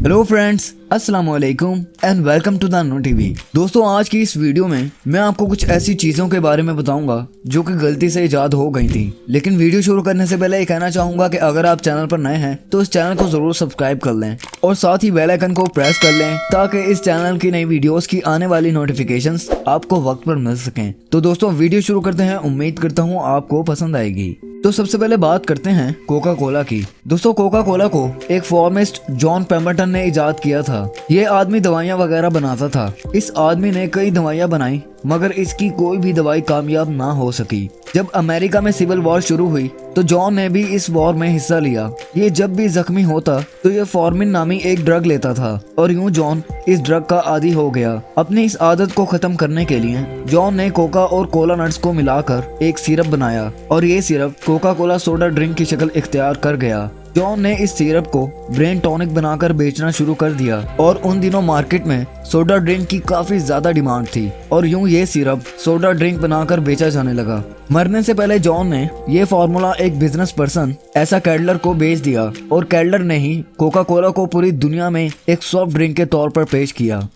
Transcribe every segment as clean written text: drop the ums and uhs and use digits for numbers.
Hello friends, अस्सलाम वालेकुम and welcome to the no TV. दोस्तों, आज की इस वीडियो में मैं आपको कुछ ऐसी चीजों के बारे में बताऊंगा जो कि गलती से इजाद हो गई थी। लेकिन वीडियो शुरू करने से पहले ये कहना चाहूंगा कि अगर आप चैनल पर नए हैं तो इस चैनल को जरूर सब्सक्राइब कर लें और साथ ही बेल आइकन को प्रेस कर लें ताकि इस चैनल की नई वीडियोस की आने वाली नोटिफिकेशंस आपको वक्त पर मिल सकें। तो दोस्तों, वीडियो शुरू करते हैं। उम्मीद करता हूँ आपको पसंद आएगी। तो सबसे पहले बात करते हैं कोका कोला की। दोस्तों, कोका कोला को एक फार्मासिस्ट जॉन पेम्बरटन ने इजाद किया था। ये आदमी दवाइयाँ वगैरह बनाता था। इस आदमी ने कई दवाइयाँ बनाई मगर इसकी कोई भी दवाई कामयाब ना हो सकी। जब अमेरिका में सिविल वॉर शुरू हुई तो जॉन ने भी इस वॉर में हिस्सा लिया। ये जब भी जख्मी होता तो ये फॉर्मिन नामी एक ड्रग लेता था और यूं जॉन इस ड्रग का आदी हो गया। अपनी इस आदत को खत्म करने के लिए जॉन ने कोका और कोला नट्स को मिलाकर एक सिरप बनाया और ये syrup Coca Cola soda drink की शक्ल इख्तियार कर गया। जॉन ने इस सिरप को ब्रेन टॉनिक बनाकर बेचना शुरू कर दिया और उन दिनों मार्केट में सोडा ड्रिंक की काफी ज्यादा डिमांड थी और यूं ये सिरप सोडा ड्रिंक बनाकर बेचा जाने लगा। मरने से पहले जॉन ने ये फॉर्मूला एक बिजनेस पर्सन ऐसा कैडलर को बेच दिया और कैडलर ने ही कोका कोला को पूरी दुनिया में एक सॉफ्ट ड्रिंक के तौर पर पेश किया।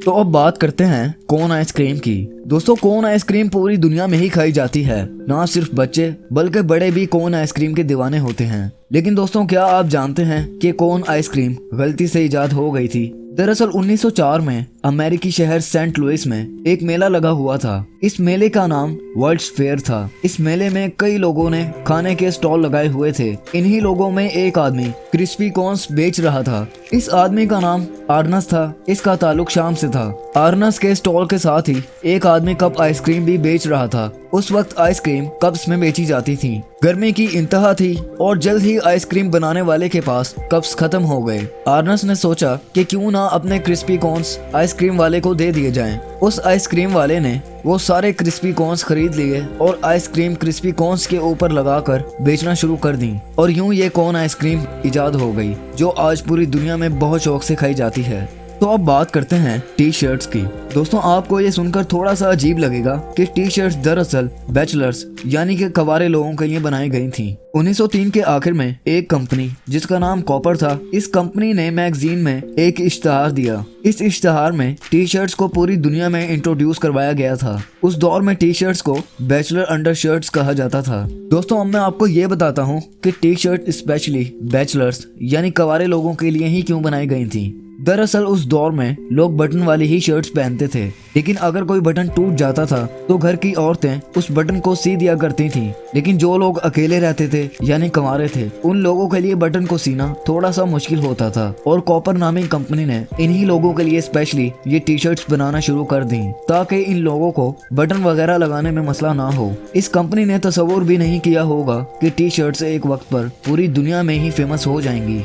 तो अब बात करते हैं कोन आइसक्रीम की। दोस्तों, कोन आइसक्रीम पूरी दुनिया में ही खाई जाती है। ना सिर्फ बच्चे बल्कि बड़े भी कोन आइसक्रीम के दीवाने होते हैं। लेकिन दोस्तों, क्या आप जानते हैं कि कोन आइसक्रीम गलती से इजाद हो गई थी? दरअसल 1904 में अमेरिकी शहर सेंट लुइस में एक मेला लगा हुआ था। इस मेले का नाम वर्ल्ड्स फेयर था। इस मेले में कई लोगों ने खाने के स्टॉल लगाए हुए थे। इन्हीं लोगों में एक आदमी क्रिस्पी कॉर्न्स बेच रहा था। इस आदमी का नाम आर्नस था। इसका ताल्लुक शाम से था। आर्नस के स्टॉल के साथ ही एक आदमी कप आइसक्रीम भी बेच रहा था। उस वक्त आइसक्रीम कप्स में बेची जाती थी। गर्मी की इंतहा थी और जल्द ही आइसक्रीम बनाने वाले के पास कप्स खत्म हो गए। आर्नस ने सोचा कि क्यों ना अपने क्रिस्पी कॉर्न्स आइसक्रीम वाले को दे दिए जाएं। उस आइसक्रीम वाले ने वो सारे क्रिस्पी कॉर्न्स खरीद लिए और आइसक्रीम क्रिस्पी कॉर्न्स के ऊपर लगाकर बेचना शुरू कर दी और यूं ये कॉर्न आइसक्रीम इजाद हो गई जो आज पूरी दुनिया में बहुत शौक से खाई जाती है। तो अब बात करते हैं टी शर्ट्स की। दोस्तों, आपको ये सुनकर थोड़ा सा अजीब लगेगा कि टी शर्ट्स दरअसल बैचलर्स यानी कि कवारे लोगों के लिए बनाई गई थी। 1903 के आखिर में एक कंपनी जिसका नाम कॉपर था, इस कंपनी ने मैगजीन में एक इश्तहार दिया। इस इश्तहार में टी शर्ट्स को पूरी दुनिया में इंट्रोड्यूस करवाया गया था। उस दौर में टी शर्ट्स को बैचलर अंडर शर्ट्स कहा जाता था। दोस्तों, अब मैं आपको ये बताता हूँ कि टी शर्ट स्पेशली बैचलर्स यानी कवारे लोगों के लिए ही क्यों बनाई गई थी। दरअसल उस दौर में लोग बटन वाली ही शर्ट्स पहनते थे, लेकिन अगर कोई बटन टूट जाता था तो घर की औरतें उस बटन को सी दिया करती थीं। लेकिन जो लोग अकेले रहते थे यानी कंवारे थे, उन लोगों के लिए बटन को सीना थोड़ा सा मुश्किल होता था और कॉपर नामी कंपनी ने इन्हीं लोगों के लिए स्पेशली ये टी शर्ट्स बनाना शुरू कर दी ताकि इन लोगों को बटन वगैरह लगाने में मसला ना हो। इस कंपनी ने तस्वुर भी नहीं किया होगा कि टी शर्ट्स एक वक्त पर पूरी दुनिया में ही फेमस हो जाएंगी।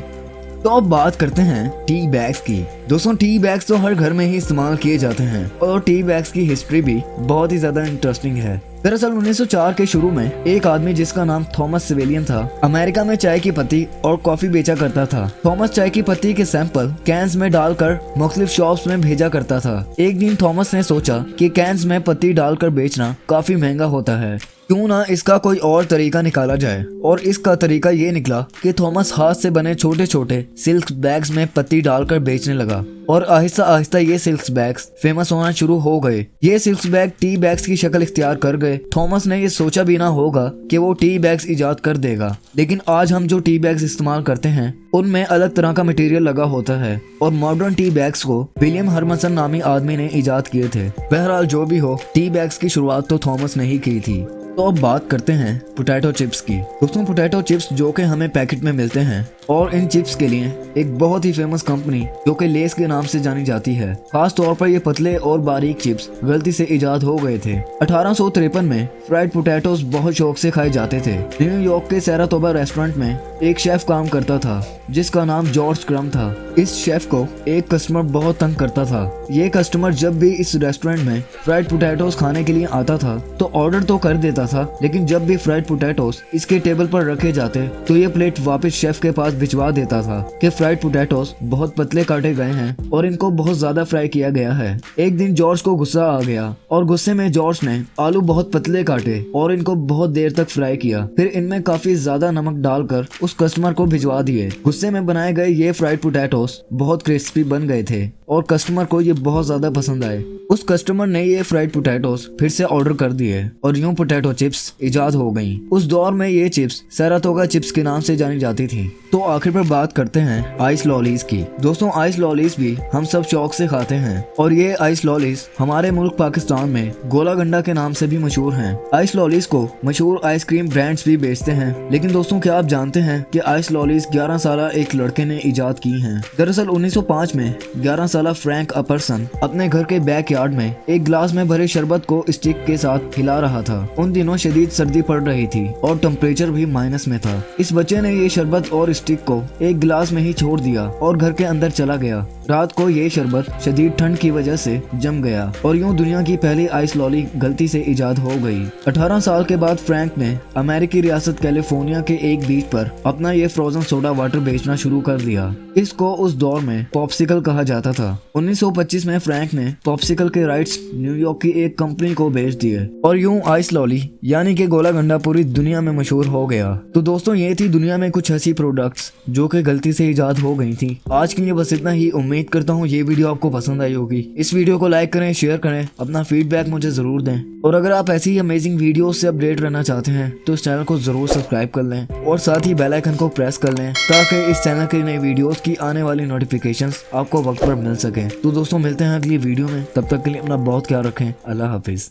तो अब बात करते हैं टी बैग्स की। दोस्तों, टी बैग्स तो हर घर में ही इस्तेमाल किए जाते हैं और टी बैग्स की हिस्ट्री भी बहुत ही ज्यादा इंटरेस्टिंग है। दरअसल 1904 के शुरू में एक आदमी जिसका नाम थॉमस सिविलियन था, अमेरिका में चाय की पत्ती और कॉफी बेचा करता था। थॉमस चाय की पत्ती के सैंपल कैंस में डालकर मुख्तलिफ शॉप्स में भेजा करता था। एक दिन थॉमस ने सोचा कि कैंस में पत्ती डालकर बेचना काफी महंगा होता है, क्यों ना इसका कोई और तरीका निकाला जाए। और इसका तरीका ये निकला कि थॉमस हाथ से बने छोटे छोटे सिल्क बैग्स में पत्ती डालकर बेचने लगा और आहिस्ता आहिस्ता ये सिल्क बैग्स फेमस होना शुरू हो गए। ये सिल्क बैग टी बैग्स की शक्ल इख्तियार कर गए। थॉमस ने ये सोचा भी ना होगा कि वो टी बैग्स इजाद कर देगा, लेकिन आज हम जो टी बैग्स इस्तेमाल करते हैं उनमें अलग तरह का मटेरियल लगा होता है और मॉडर्न टी बैग्स को विलियम हर्मसन नामी आदमी ने इजाद किए थे। बहरहाल जो भी हो, टी बैग्स की शुरुआत तो थॉमस ने ही की थी। तो अब बात करते हैं पोटैटो चिप्स की। दोस्तों, पोटैटो चिप्स जो कि हमें पैकेट में मिलते हैं और इन चिप्स के लिए एक बहुत ही फेमस कंपनी जो कि लेस के नाम से जानी जाती है। खास तौर पर ये पतले और बारीक चिप्स गलती से इजाद हो गए थे। 1853 में फ्राइड पोटैटोज बहुत शौक से खाए जाते थे। न्यूयॉर्क के सैराटोगा रेस्टोरेंट में एक शेफ काम करता था जिसका नाम जॉर्ज क्रम था। इस शेफ को एक कस्टमर बहुत तंग करता था। ये कस्टमर जब भी इस रेस्टोरेंट में फ्राइड पोटैटोज खाने के लिए आता था तो ऑर्डर तो कर देता देता था, लेकिन जब भी फ्राइड पोटैटोस इसके टेबल पर रखे जाते तो ये प्लेट वापस शेफ के पास भिजवा देता था कि फ्राइड पोटैटोस बहुत पतले काटे गए हैं और इनको बहुत ज्यादा फ्राई किया गया है। एक दिन जॉर्ज को गुस्सा आ गया और गुस्से में जॉर्ज ने आलू बहुत पतले काटे और इनको बहुत देर तक फ्राई किया। फिर इनमें काफी ज्यादा नमक डालकर उस कस्टमर को भिजवा दिए। गुस्से में बनाए गए ये फ्राइड पोटैटोस बहुत क्रिस्पी बन गए थे और कस्टमर को ये बहुत ज्यादा पसंद आए। उस कस्टमर ने ये फ्राइड पोटैटोस फिर से ऑर्डर कर दिए और यूं पोटैटो चिप्स इजाद हो गईं। उस दौर में ये चिप्स सैराटोगा चिप्स के नाम से जानी जाती थी। तो आखिर पर बात करते हैं आइस लॉलीज की। दोस्तों, आइस लॉलीज भी हम सब शौक से खाते हैं और ये आइस लॉलीज हमारे मुल्क पाकिस्तान में गोला गंडा के नाम से भी मशहूर हैं। आइस लॉलीज को मशहूर आइसक्रीम ब्रांड्स भी बेचते हैं। लेकिन दोस्तों, क्या आप जानते हैं कि आइस लॉलीज 11 साल एक लड़के ने इजाद की हैं। दरअसल 1905 में 11 साल फ्रैंक अपरसन अपने घर के बैकयार्ड में एक गिलास में भरे शरबत को स्टिक के साथ हिला रहा था। उन दिनों शदीद सर्दी पड़ रही थी और टेम्परेचर भी माइनस में था। इस बच्चे ने ये शरबत और स्टिक को एक गिलास में ही छोड़ दिया और घर के अंदर चला गया। रात को ये शरबत शदीद ठंड की वजह से जम गया और यूं दुनिया की पहली आइस लॉली गलती से इजाद हो गई। 18 साल के बाद फ्रैंक ने अमेरिकी रियासत कैलिफोर्निया के एक बीच पर अपना ये फ्रोजन सोडा वाटर बेचना शुरू कर दिया। इसको उस दौर में पॉप्सिकल कहा जाता था। 1925 में फ्रैंक ने पॉप्सिकल के राइट्स न्यूयॉर्क की एक कंपनी को बेच दिए और यूं आइस लॉली यानी कि गोला गंडा पूरी दुनिया में मशहूर हो गया। तो दोस्तों, ये थी दुनिया में कुछ ऐसी प्रोडक्ट्स जो कि गलती से इजाद हो गई थी। आज के लिए बस इतना ही। उम्मीद करता हूँ ये वीडियो आपको पसंद आई होगी। इस वीडियो को लाइक करें, शेयर करें, अपना फीडबैक मुझे जरूर दें और अगर आप ऐसी ही अमेजिंग वीडियो से अपडेट रहना चाहते हैं तो इस चैनल को जरूर सब्सक्राइब कर लें और साथ ही बेल आइकन को प्रेस कर लें ताकि इस चैनल के नई वीडियोस की आने वाली नोटिफिकेशंस आपको वक्त पर मिल सके। तो दोस्तों, मिलते हैं अगली वीडियो में। तब तक के लिए अपना बहुत ख्याल रखें। अल्लाह हाफिज।